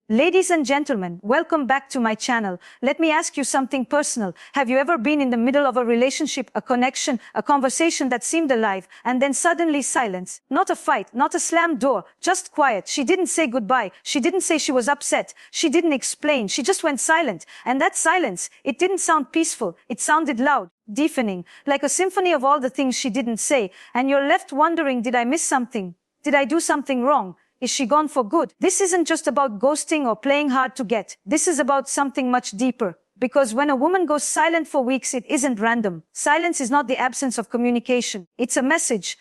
Ladies and gentlemen, welcome back to my channel. Let me ask you something personal. Have you ever been in the middle of a relationship, a connection, a conversation that seemed alive, and then suddenly silence? Not a fight, not a slammed door, just quiet. She didn't say goodbye. She didn't say she was upset. She didn't explain. She just went silent. And that silence, it didn't sound peaceful. It sounded loud, deafening, like a symphony of all the things she didn't say. And you're left wondering, did I miss something? Did I do something wrong? Is she gone for good? This isn't just about ghosting or playing hard to get. This is about something much deeper. Because when a woman goes silent for weeks, it isn't random. Silence is not the absence of communication. It's a message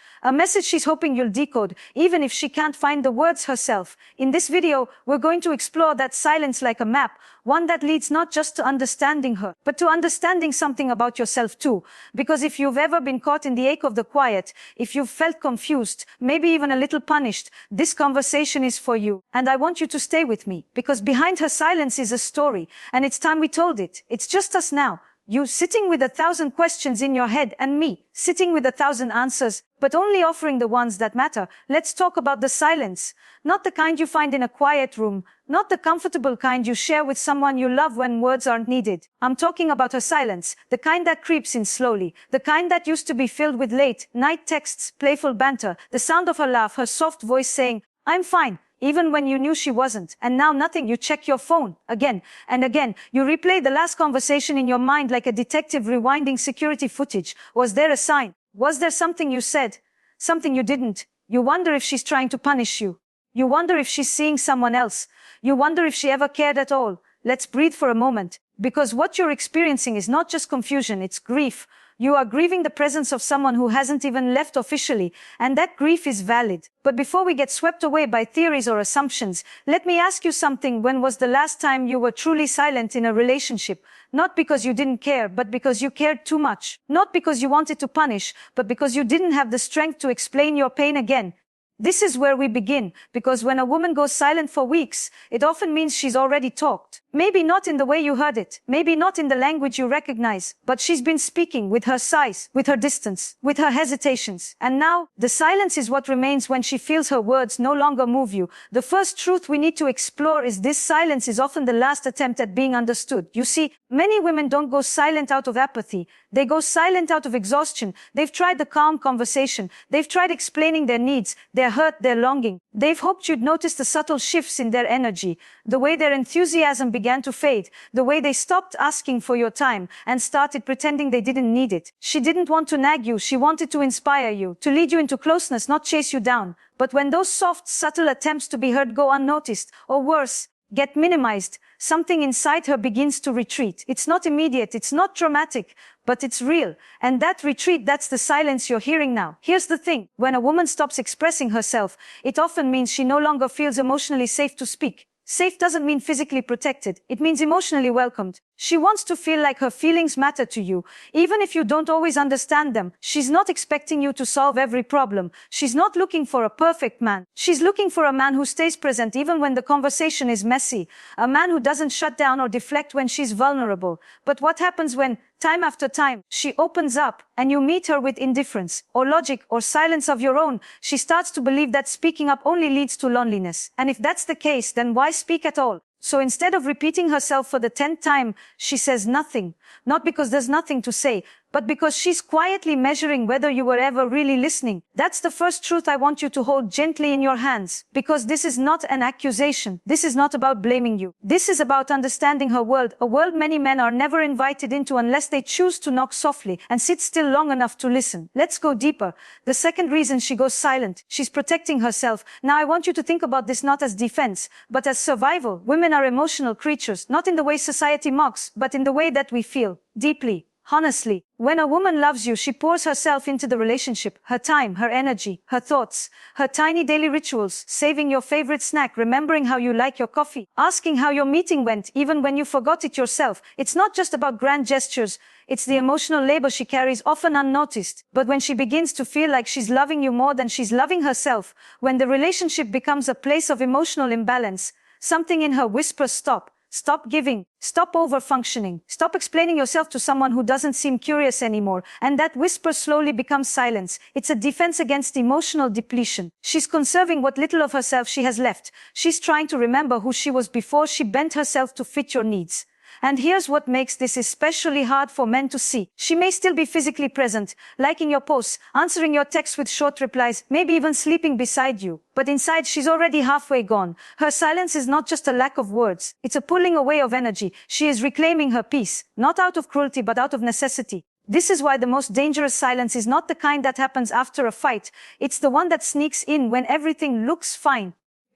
she's hoping you'll decode, even if she can't find the words herself. In this video, we're going to explore that silence like a map, one that leads not just to understanding her, but to understanding something about yourself too. Because if you've ever been caught in the ache of the quiet, if you've felt confused, maybe even a little punished, this conversation is for you. And I want you to stay with me, because behind her silence is a story, and it's time we told it. It's just us now. You sitting with 1,000 questions in your head, and me sitting with 1,000 answers, but only offering the ones that matter. Let's talk about the silence. Not the kind you find in a quiet room, not the comfortable kind you share with someone you love when words aren't needed. I'm talking about her silence, the kind that creeps in slowly, the kind that used to be filled with late-night texts, playful banter, the sound of her laugh, her soft voice saying, "I'm fine," even when you knew she wasn't. And now nothing. You check your phone again and again. You replay the last conversation in your mind like a detective rewinding security footage. Was there a sign? Was there something you said? Something you didn't? You wonder if she's trying to punish you. You wonder if she's seeing someone else. You wonder if she ever cared at all. Let's breathe for a moment. Because what you're experiencing is not just confusion, it's grief. You are grieving the presence of someone who hasn't even left officially, and that grief is valid. But before we get swept away by theories or assumptions, let me ask you something. When was the last time you were truly silent in a relationship? Not because you didn't care, but because you cared too much. Not because you wanted to punish, but because you didn't have the strength to explain your pain again. This is where we begin, because when a woman goes silent for weeks, it often means she's already talked. Maybe not in the way you heard it, maybe not in the language you recognize, but she's been speaking with her sighs, with her distance, with her hesitations. And now, the silence is what remains when she feels her words no longer move you. The first truth we need to explore is this: silence is often the last attempt at being understood. You see, many women don't go silent out of apathy. They go silent out of exhaustion. They've tried the calm conversation. They've tried explaining their needs, their hurt, their longing. They've hoped you'd notice the subtle shifts in their energy, the way their enthusiasm began to fade, the way they stopped asking for your time and started pretending they didn't need it. She didn't want to nag you. She wanted to inspire you, to lead you into closeness, not chase you down. But when those soft, subtle attempts to be heard go unnoticed, or worse, get minimized, something inside her begins to retreat. It's not immediate, it's not dramatic, but it's real. And that retreat, that's the silence you're hearing now. Here's the thing. When a woman stops expressing herself, it often means she no longer feels emotionally safe to speak. Safe doesn't mean physically protected. It means emotionally welcomed. She wants to feel like her feelings matter to you, even if you don't always understand them. She's not expecting you to solve every problem. She's not looking for a perfect man. She's looking for a man who stays present even when the conversation is messy. A man who doesn't shut down or deflect when she's vulnerable. But what happens when, time after time, she opens up and you meet her with indifference or logic or silence of your own? She starts to believe that speaking up only leads to loneliness. And if that's the case, then why speak at all? So instead of repeating herself for the 10th time, she says nothing. Not because there's nothing to say, but because she's quietly measuring whether you were ever really listening. That's the first truth I want you to hold gently in your hands. Because this is not an accusation. This is not about blaming you. This is about understanding her world, a world many men are never invited into unless they choose to knock softly and sit still long enough to listen. Let's go deeper. The second reason she goes silent, she's protecting herself. Now I want you to think about this not as defense, but as survival. Women are emotional creatures, not in the way society mocks, but in the way that we feel deeply. Honestly, when a woman loves you, she pours herself into the relationship, her time, her energy, her thoughts, her tiny daily rituals, saving your favorite snack, remembering how you like your coffee, asking how your meeting went, even when you forgot it yourself. It's not just about grand gestures. It's the emotional labor she carries, often unnoticed. But when she begins to feel like she's loving you more than she's loving herself, when the relationship becomes a place of emotional imbalance, something in her whispers stop. Stop giving. Stop over-functioning. Stop explaining yourself to someone who doesn't seem curious anymore. And that whisper slowly becomes silence. It's a defense against emotional depletion. She's conserving what little of herself she has left. She's trying to remember who she was before she bent herself to fit your needs. And here's what makes this especially hard for men to see. She may still be physically present, liking your posts, answering your texts with short replies, maybe even sleeping beside you. But inside, she's already halfway gone. Her silence is not just a lack of words. It's a pulling away of energy. She is reclaiming her peace, not out of cruelty, but out of necessity. This is why the most dangerous silence is not the kind that happens after a fight. It's the one that sneaks in when everything looks fine.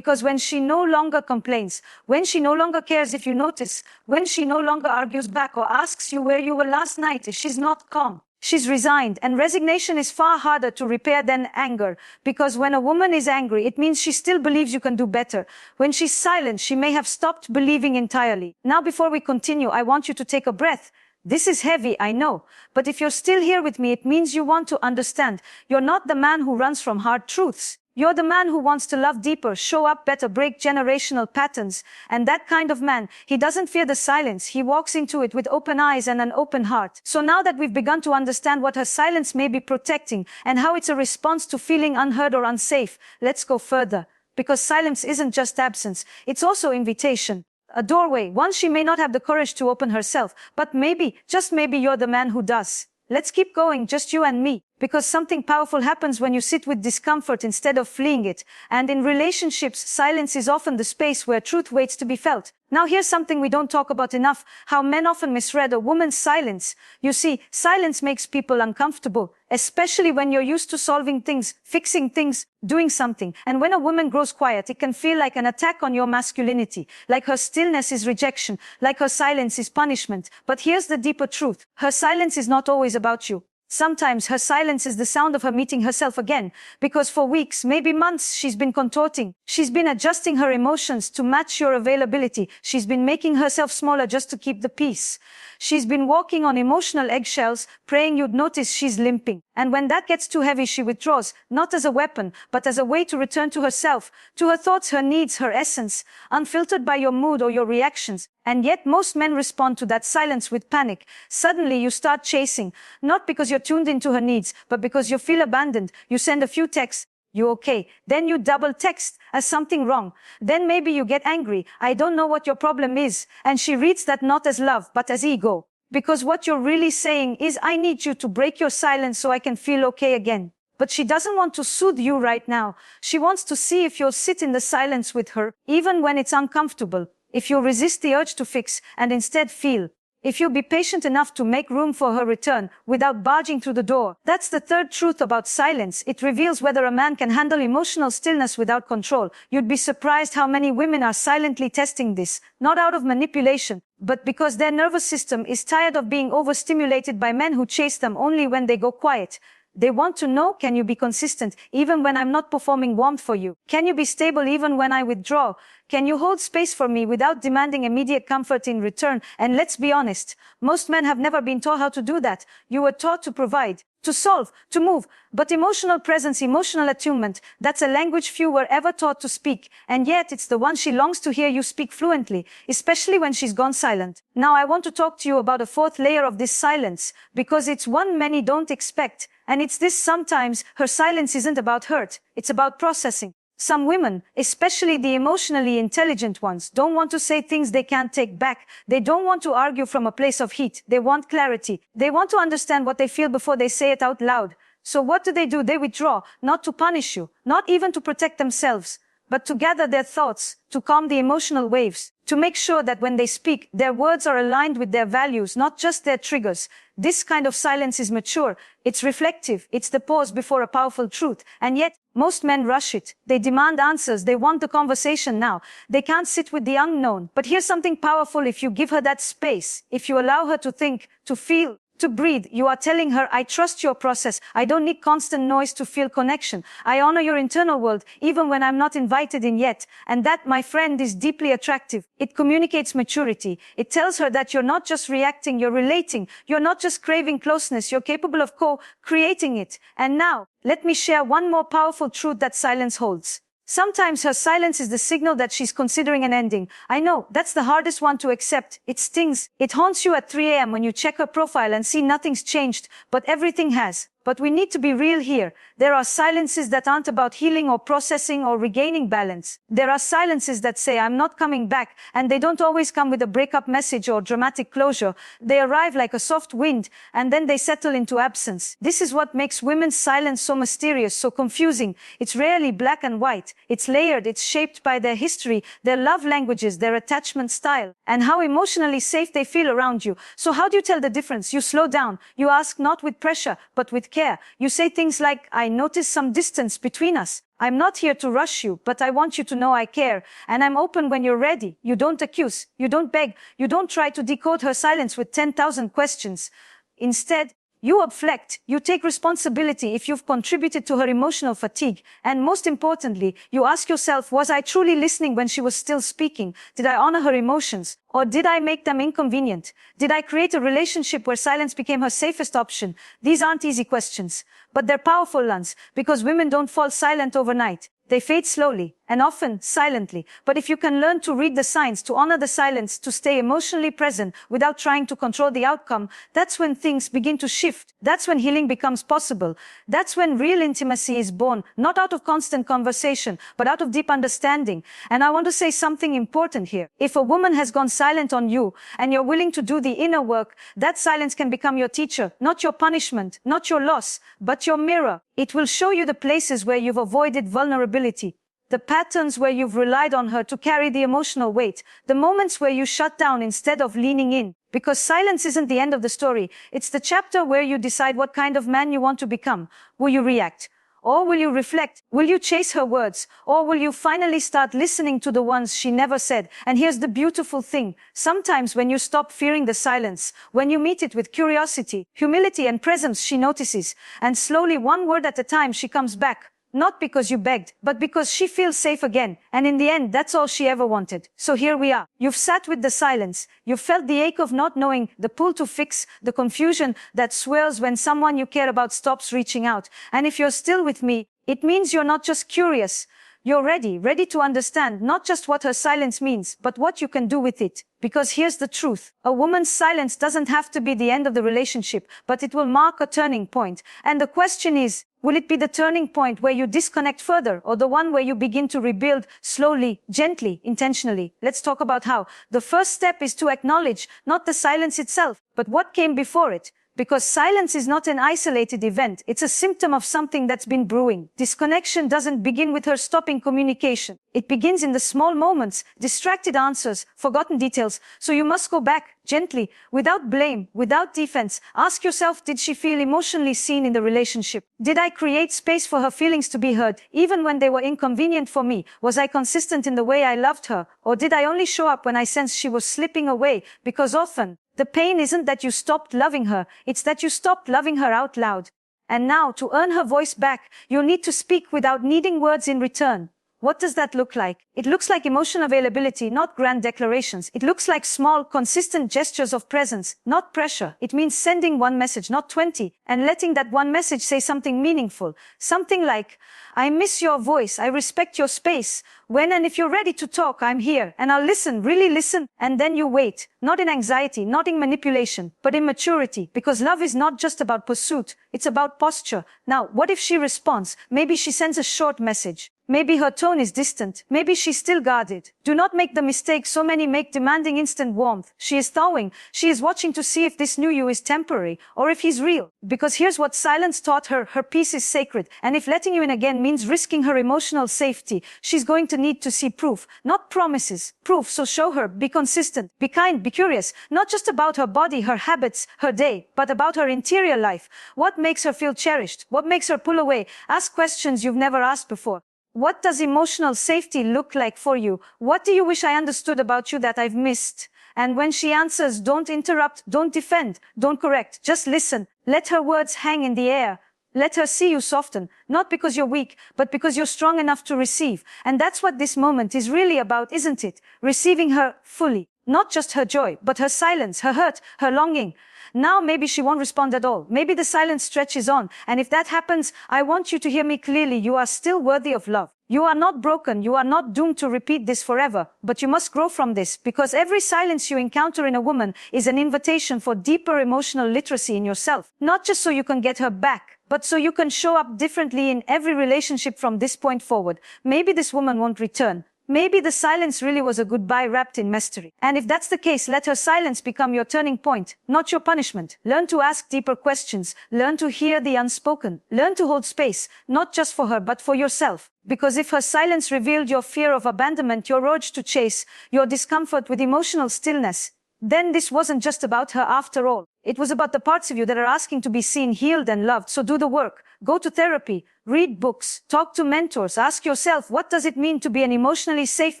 Because when she no longer complains, when she no longer cares if you notice, when she no longer argues back or asks you where you were last night, she's not calm. She's resigned, and resignation is far harder to repair than anger. Because when a woman is angry, it means she still believes you can do better. When she's silent, she may have stopped believing entirely. Now, before we continue, I want you to take a breath. This is heavy, I know. But if you're still here with me, it means you want to understand. You're not the man who runs from hard truths. You're the man who wants to love deeper, show up better, break generational patterns. And that kind of man, he doesn't fear the silence. He walks into it with open eyes and an open heart. So now that we've begun to understand what her silence may be protecting and how it's a response to feeling unheard or unsafe, let's go further. Because silence isn't just absence, it's also invitation. A doorway, one she may not have the courage to open herself, but maybe, just maybe you're the man who does. Let's keep going, just you and me. Because something powerful happens when you sit with discomfort instead of fleeing it. And in relationships, silence is often the space where truth waits to be felt. Now here's something we don't talk about enough, how men often misread a woman's silence. You see, silence makes people uncomfortable, especially when you're used to solving things, fixing things, doing something. And when a woman grows quiet, it can feel like an attack on your masculinity, like her stillness is rejection, like her silence is punishment. But here's the deeper truth. Her silence is not always about you. Sometimes her silence is the sound of her meeting herself again, because for weeks, maybe months, she's been contorting. She's been adjusting her emotions to match your availability. She's been making herself smaller just to keep the peace. She's been walking on emotional eggshells, praying you'd notice she's limping. And when that gets too heavy, she withdraws, not as a weapon, but as a way to return to herself, to her thoughts, her needs, her essence, unfiltered by your mood or your reactions. And yet most men respond to that silence with panic. Suddenly you start chasing, not because you're tuned into her needs, but because you feel abandoned. You send a few texts. You okay? Then you double text as something wrong. Then maybe you get angry. I don't know what your problem is. And she reads that not as love, but as ego. Because what you're really saying is, I need you to break your silence so I can feel okay again. But she doesn't want to soothe you right now. She wants to see if you'll sit in the silence with her, even when it's uncomfortable. If you'll resist the urge to fix and instead feel. If you'll be patient enough to make room for her return without barging through the door. That's the third truth about silence. It reveals whether a man can handle emotional stillness without control. You'd be surprised how many women are silently testing this, not out of manipulation, but because their nervous system is tired of being overstimulated by men who chase them only when they go quiet. They want to know, can you be consistent even when I'm not performing warmth for you? Can you be stable even when I withdraw? Can you hold space for me without demanding immediate comfort in return? And let's be honest, most men have never been taught how to do that. You were taught to provide, to solve, to move. But emotional presence, emotional attunement, that's a language few were ever taught to speak. And yet it's the one she longs to hear you speak fluently, especially when she's gone silent. Now I want to talk to you about a fourth layer of this silence, because it's one many don't expect. And it's this: sometimes her silence isn't about hurt, it's about processing. Some women, especially the emotionally intelligent ones, don't want to say things they can't take back. They don't want to argue from a place of heat. They want clarity. They want to understand what they feel before they say it out loud. So what do? They withdraw, not to punish you, not even to protect themselves, but to gather their thoughts, to calm the emotional waves, to make sure that when they speak, their words are aligned with their values, not just their triggers. This kind of silence is mature, it's reflective, it's the pause before a powerful truth. And yet, most men rush it. They demand answers, they want the conversation now. They can't sit with the unknown. But here's something powerful: if you give her that space, if you allow her to think, to feel, to breathe, you are telling her, I trust your process. I don't need constant noise to feel connection. I honor your internal world, even when I'm not invited in yet. And that, my friend, is deeply attractive. It communicates maturity. It tells her that you're not just reacting, you're relating. You're not just craving closeness, you're capable of co-creating it. And now, let me share one more powerful truth that silence holds. Sometimes her silence is the signal that she's considering an ending. I know, that's the hardest one to accept. It stings. It haunts you at 3 a.m. when you check her profile and see nothing's changed, but everything has. But we need to be real here. There are silences that aren't about healing or processing or regaining balance. There are silences that say, I'm not coming back, and they don't always come with a breakup message or dramatic closure. They arrive like a soft wind, and then they settle into absence. This is what makes women's silence so mysterious, so confusing. It's rarely black and white. It's layered. It's shaped by their history, their love languages, their attachment style, and how emotionally safe they feel around you. So how do you tell the difference? You slow down. You ask not with pressure, but with care. You say things like, I notice some distance between us. I'm not here to rush you, but I want you to know I care. And I'm open when you're ready. You don't accuse. You don't beg. You don't try to decode her silence with 10,000 questions. Instead, you reflect, you take responsibility if you've contributed to her emotional fatigue. And most importantly, you ask yourself, was I truly listening when she was still speaking? Did I honor her emotions? Or did I make them inconvenient? Did I create a relationship where silence became her safest option? These aren't easy questions, but they're powerful ones, because women don't fall silent overnight. They fade slowly, and often silently. But if you can learn to read the signs, to honor the silence, to stay emotionally present without trying to control the outcome, that's when things begin to shift. That's when healing becomes possible. That's when real intimacy is born, not out of constant conversation, but out of deep understanding. And I want to say something important here. If a woman has gone silent on you, and you're willing to do the inner work, that silence can become your teacher, not your punishment, not your loss, but your mirror. It will show you the places where you've avoided vulnerability, the patterns where you've relied on her to carry the emotional weight, the moments where you shut down instead of leaning in. Because silence isn't the end of the story. It's the chapter where you decide what kind of man you want to become. Will you react? Or will you reflect? Will you chase her words? Or will you finally start listening to the ones she never said? And here's the beautiful thing. Sometimes when you stop fearing the silence, when you meet it with curiosity, humility and presence, she notices. And slowly, one word at a time, she comes back. Not because you begged, but because she feels safe again. And in the end, that's all she ever wanted. So here we are. You've sat with the silence. You've felt the ache of not knowing, the pull to fix, the confusion that swirls when someone you care about stops reaching out. And if you're still with me, it means you're not just curious. You're ready to understand not just what her silence means, but what you can do with it. Because here's the truth. A woman's silence doesn't have to be the end of the relationship, but it will mark a turning point. And the question is, will it be the turning point where you disconnect further, or the one where you begin to rebuild slowly, gently, intentionally? Let's talk about how. The first step is to acknowledge not the silence itself, but what came before it. Because silence is not an isolated event. It's a symptom of something that's been brewing. Disconnection doesn't begin with her stopping communication. It begins in the small moments, distracted answers, forgotten details. So you must go back, gently, without blame, without defense. Ask yourself, did she feel emotionally seen in the relationship? Did I create space for her feelings to be heard, even when they were inconvenient for me? Was I consistent in the way I loved her? Or did I only show up when I sensed she was slipping away? Because often, the pain isn't that you stopped loving her, it's that you stopped loving her out loud. And now, to earn her voice back, you'll need to speak without needing words in return. What does that look like? It looks like emotional availability, not grand declarations. It looks like small, consistent gestures of presence, not pressure. It means sending one message, not 20, and letting that one message say something meaningful. Something like, I miss your voice, I respect your space. When and if you're ready to talk, I'm here, and I'll listen, really listen. And then you wait, not in anxiety, not in manipulation, but in maturity. Because love is not just about pursuit, it's about posture. Now, what if she responds? Maybe she sends a short message. Maybe her tone is distant. Maybe she's still guarded. Do not make the mistake so many make, demanding instant warmth. She is thawing. She is watching to see if this new you is temporary or if he's real. Because here's what silence taught her. Her peace is sacred. And if letting you in again means risking her emotional safety, she's going to need to see proof, not promises. Proof. So show her. Be consistent. Be kind. Be curious. Not just about her body, her habits, her day, but about her interior life. What makes her feel cherished? What makes her pull away? Ask questions you've never asked before. What does emotional safety look like for you? What do you wish I understood about you that I've missed? And when she answers, don't interrupt, don't defend, don't correct, just listen. Let her words hang in the air. Let her see you soften, not because you're weak, but because you're strong enough to receive. And that's what this moment is really about, isn't it? Receiving her fully. Not just her joy, but her silence, her hurt, her longing. Now maybe she won't respond at all. Maybe the silence stretches on. And if that happens, I want you to hear me clearly. You are still worthy of love. You are not broken. You are not doomed to repeat this forever. But you must grow from this, because every silence you encounter in a woman is an invitation for deeper emotional literacy in yourself. Not just so you can get her back, but so you can show up differently in every relationship from this point forward. Maybe this woman won't return. Maybe the silence really was a goodbye wrapped in mystery. And if that's the case, let her silence become your turning point, not your punishment. Learn to ask deeper questions. Learn to hear the unspoken. Learn to hold space, not just for her, but for yourself. Because if her silence revealed your fear of abandonment, your urge to chase, your discomfort with emotional stillness, then this wasn't just about her after all. It was about the parts of you that are asking to be seen, healed, and loved. So do the work. Go to therapy. Read books. Talk to mentors. Ask yourself, what does it mean to be an emotionally safe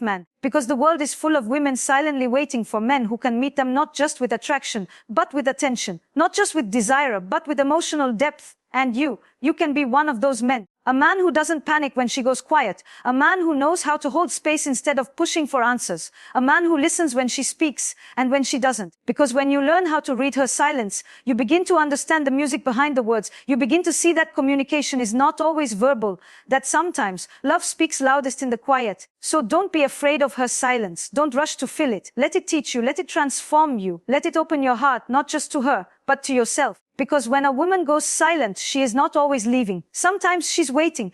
man? Because the world is full of women silently waiting for men who can meet them not just with attraction, but with attention. Not just with desire, but with emotional depth. And you can be one of those men. A man who doesn't panic when she goes quiet. A man who knows how to hold space instead of pushing for answers. A man who listens when she speaks and when she doesn't. Because when you learn how to read her silence, you begin to understand the music behind the words. You begin to see that communication is not always verbal, that sometimes love speaks loudest in the quiet. So don't be afraid of her silence. Don't rush to fill it. Let it teach you. Let it transform you. Let it open your heart, not just to her, but to yourself. Because when a woman goes silent, she is not always leaving. Sometimes she's waiting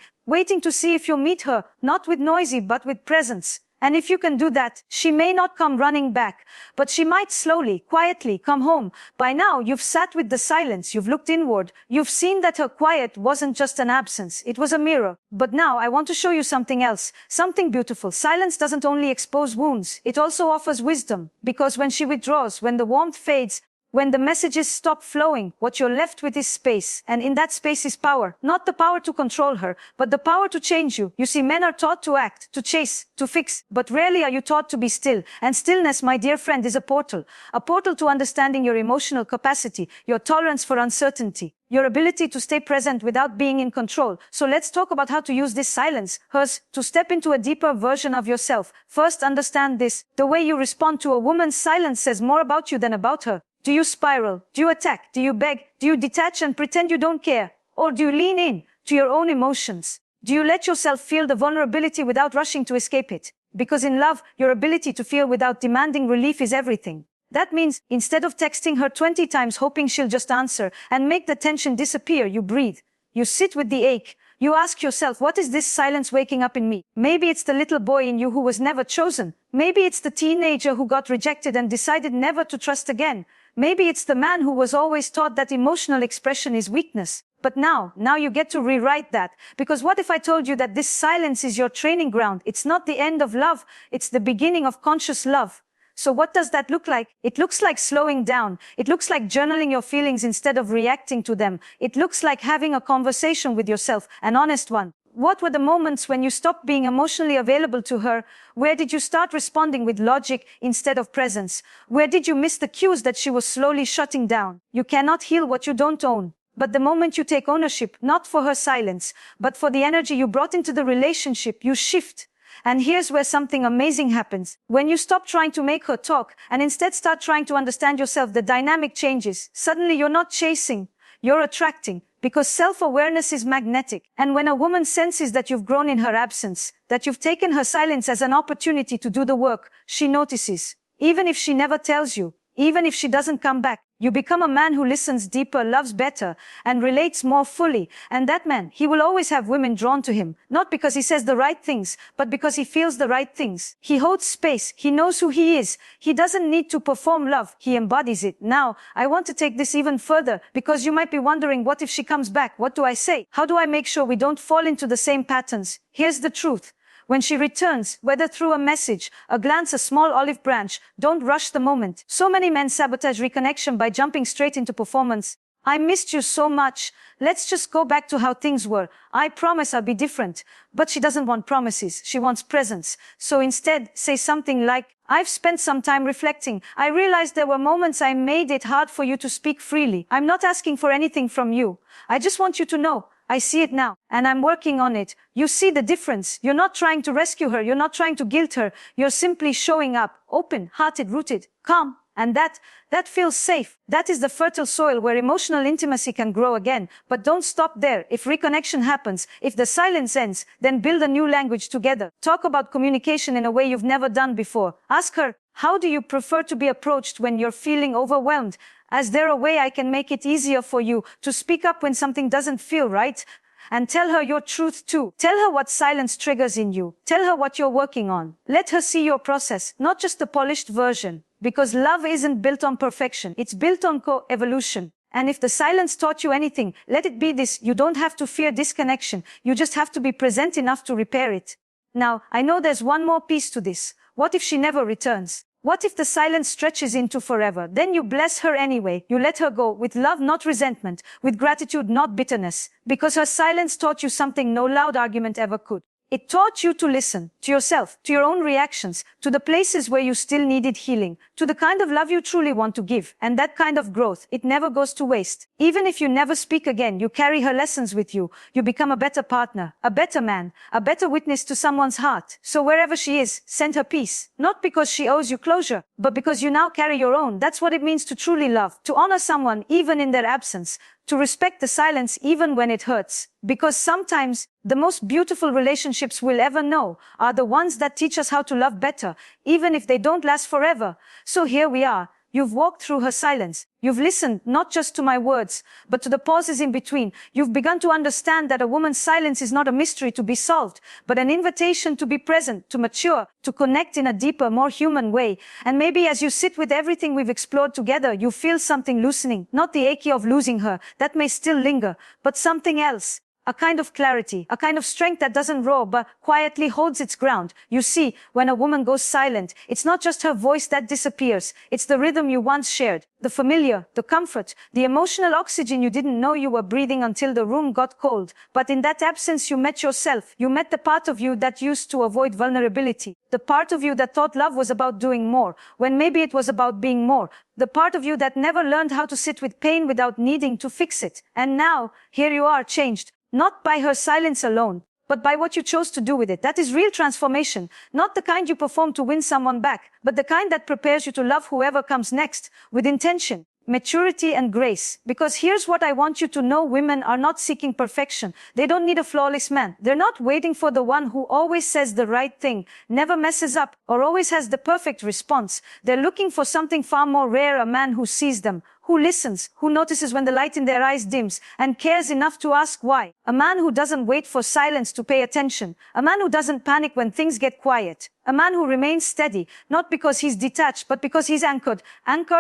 to see if you'll meet her, not with noisy, but with presence. And if you can do that, she may not come running back, but she might slowly, quietly come home. By now, you've sat with the silence, you've looked inward, you've seen that her quiet wasn't just an absence, it was a mirror. But now, I want to show you something else, something beautiful. Silence doesn't only expose wounds, it also offers wisdom. Because when she withdraws, when the warmth fades, when the messages stop flowing, what you're left with is space. And in that space is power. Not the power to control her, but the power to change you. You see, men are taught to act, to chase, to fix, but rarely are you taught to be still. And stillness, my dear friend, is a portal to understanding your emotional capacity, your tolerance for uncertainty, your ability to stay present without being in control. So let's talk about how to use this silence, hers, to step into a deeper version of yourself. First, understand this. The way you respond to a woman's silence says more about you than about her. Do you spiral? Do you attack? Do you beg? Do you detach and pretend you don't care? Or do you lean in to your own emotions? Do you let yourself feel the vulnerability without rushing to escape it? Because in love, your ability to feel without demanding relief is everything. That means, instead of texting her 20 times hoping she'll just answer and make the tension disappear, you breathe. You sit with the ache. You ask yourself, what is this silence waking up in me? Maybe it's the little boy in you who was never chosen. Maybe it's the teenager who got rejected and decided never to trust again. Maybe it's the man who was always taught that emotional expression is weakness. But now you get to rewrite that. Because what if I told you that this silence is your training ground? It's not the end of love. It's the beginning of conscious love. So what does that look like? It looks like slowing down. It looks like journaling your feelings instead of reacting to them. It looks like having a conversation with yourself, an honest one. What were the moments when you stopped being emotionally available to her? Where did you start responding with logic instead of presence? Where did you miss the cues that she was slowly shutting down? You cannot heal what you don't own. But the moment you take ownership, not for her silence, but for the energy you brought into the relationship, you shift. And here's where something amazing happens. When you stop trying to make her talk and instead start trying to understand yourself, the dynamic changes. Suddenly you're not chasing, you're attracting. Because self-awareness is magnetic. And when a woman senses that you've grown in her absence, that you've taken her silence as an opportunity to do the work, she notices. Even if she never tells you, even if she doesn't come back, you become a man who listens deeper, loves better, and relates more fully. And that man, he will always have women drawn to him. Not because he says the right things, but because he feels the right things. He holds space. He knows who he is. He doesn't need to perform love. He embodies it. Now, I want to take this even further, because you might be wondering, what if she comes back? What do I say? How do I make sure we don't fall into the same patterns? Here's the truth. When she returns, whether through a message, a glance, a small olive branch, don't rush the moment. So many men sabotage reconnection by jumping straight into performance. I missed you so much. Let's just go back to how things were. I promise I'll be different. But she doesn't want promises. She wants presence. So instead, say something like, I've spent some time reflecting. I realized there were moments I made it hard for you to speak freely. I'm not asking for anything from you. I just want you to know I see it now, and I'm working on it. You see the difference. You're not trying to rescue her. You're not trying to guilt her. You're simply showing up, open-hearted, rooted, calm. And that feels safe. That is the fertile soil where emotional intimacy can grow again. But don't stop there. If reconnection happens, if the silence ends, then build a new language together. Talk about communication in a way you've never done before. Ask her, how do you prefer to be approached when you're feeling overwhelmed? Is there a way I can make it easier for you to speak up when something doesn't feel right? And tell her your truth too. Tell her what silence triggers in you. Tell her what you're working on. Let her see your process, not just the polished version. Because love isn't built on perfection. It's built on co-evolution. And if the silence taught you anything, let it be this. You don't have to fear disconnection. You just have to be present enough to repair it. Now, I know there's one more piece to this. What if she never returns? What if the silence stretches into forever? Then you bless her anyway. You let her go with love, not resentment, with gratitude, not bitterness. Because her silence taught you something no loud argument ever could. It taught you to listen to yourself, to your own reactions, to the places where you still needed healing, to the kind of love you truly want to give. And that kind of growth, it never goes to waste. Even if you never speak again, you carry her lessons with you. You become a better partner, a better man, a better witness to someone's heart. So wherever she is, send her peace. Not because she owes you closure, but because you now carry your own. That's what it means to truly love, to honor someone even in their absence, to respect the silence even when it hurts. Because sometimes the most beautiful relationships we'll ever know are the ones that teach us how to love better, even if they don't last forever. So here we are. You've walked through her silence. You've listened not just to my words, but to the pauses in between. You've begun to understand that a woman's silence is not a mystery to be solved, but an invitation to be present, to mature, to connect in a deeper, more human way. And maybe as you sit with everything we've explored together, you feel something loosening, not the ache of losing her, that may still linger, but something else. A kind of clarity, a kind of strength that doesn't roar but quietly holds its ground. You see, when a woman goes silent, it's not just her voice that disappears. It's the rhythm you once shared, the familiar, the comfort, the emotional oxygen you didn't know you were breathing until the room got cold. But in that absence, you met yourself. You met the part of you that used to avoid vulnerability. The part of you that thought love was about doing more, when maybe it was about being more. The part of you that never learned how to sit with pain without needing to fix it. And now, here you are, changed. Not by her silence alone, but by what you chose to do with it. That is real transformation. Not the kind you perform to win someone back, but the kind that prepares you to love whoever comes next, with intention, maturity and grace. Because here's what I want you to know: women are not seeking perfection. They don't need a flawless man. They're not waiting for the one who always says the right thing, never messes up, or always has the perfect response. They're looking for something far more rare: a man who sees them, who listens, who notices when the light in their eyes dims, and cares enough to ask why. A man who doesn't wait for silence to pay attention. A man who doesn't panic when things get quiet. A man who remains steady, not because he's detached, but because he's anchored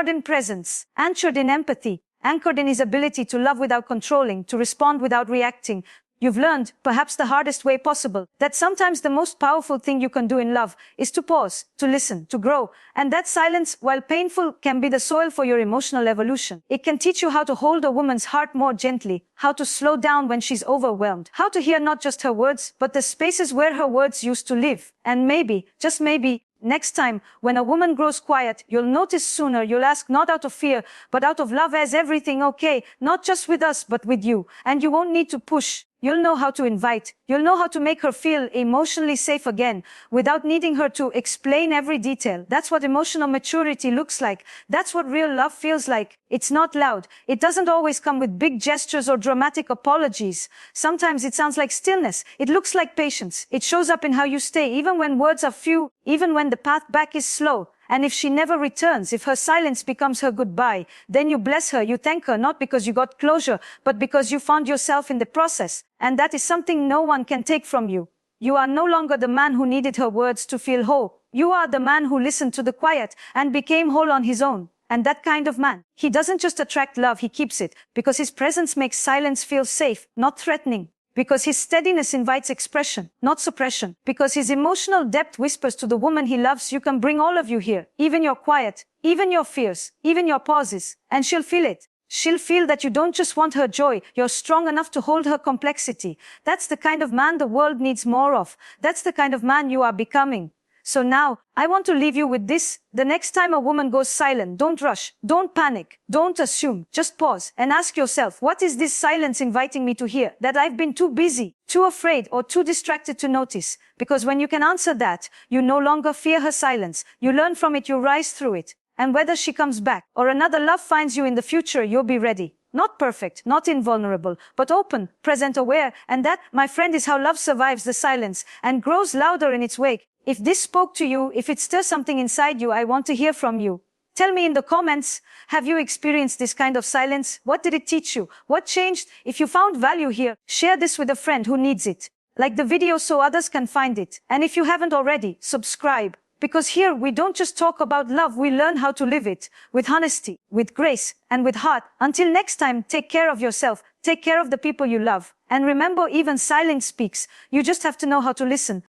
in presence, anchored in empathy, anchored in his ability to love without controlling, to respond without reacting. You've learned, perhaps the hardest way possible, that sometimes the most powerful thing you can do in love is to pause, to listen, to grow. And that silence, while painful, can be the soil for your emotional evolution. It can teach you how to hold a woman's heart more gently, how to slow down when she's overwhelmed, how to hear not just her words, but the spaces where her words used to live. And maybe, just maybe, next time, when a woman grows quiet, you'll notice sooner. You'll ask not out of fear, but out of love. Is everything okay? Not just with us, but with you. And you won't need to push. You'll know how to invite. You'll know how to make her feel emotionally safe again, without needing her to explain every detail. That's what emotional maturity looks like. That's what real love feels like. It's not loud. It doesn't always come with big gestures or dramatic apologies. Sometimes it sounds like stillness. It looks like patience. It shows up in how you stay, even when words are few, even when the path back is slow. And if she never returns, if her silence becomes her goodbye, then you bless her, you thank her, not because you got closure, but because you found yourself in the process. And that is something no one can take from you. You are no longer the man who needed her words to feel whole. You are the man who listened to the quiet and became whole on his own. And that kind of man, he doesn't just attract love, he keeps it, because his presence makes silence feel safe, not threatening. Because his steadiness invites expression, not suppression. Because his emotional depth whispers to the woman he loves, you can bring all of you here, even your quiet, even your fears, even your pauses, and she'll feel it. She'll feel that you don't just want her joy, you're strong enough to hold her complexity. That's the kind of man the world needs more of. That's the kind of man you are becoming. So now, I want to leave you with this. The next time a woman goes silent, don't rush, don't panic, don't assume. Just pause and ask yourself, what is this silence inviting me to hear that I've been too busy, too afraid, or too distracted to notice? Because when you can answer that, you no longer fear her silence. You learn from it, you rise through it. And whether she comes back or another love finds you in the future, you'll be ready. Not perfect, not invulnerable, but open, present, aware. And that, my friend, is how love survives the silence and grows louder in its wake. If this spoke to you, if it stirs something inside you, I want to hear from you. Tell me in the comments, have you experienced this kind of silence? What did it teach you? What changed? If you found value here, share this with a friend who needs it. Like the video so others can find it. And if you haven't already, subscribe. Because here we don't just talk about love, we learn how to live it. With honesty, with grace, and with heart. Until next time, take care of yourself. Take care of the people you love. And remember, even silence speaks. You just have to know how to listen.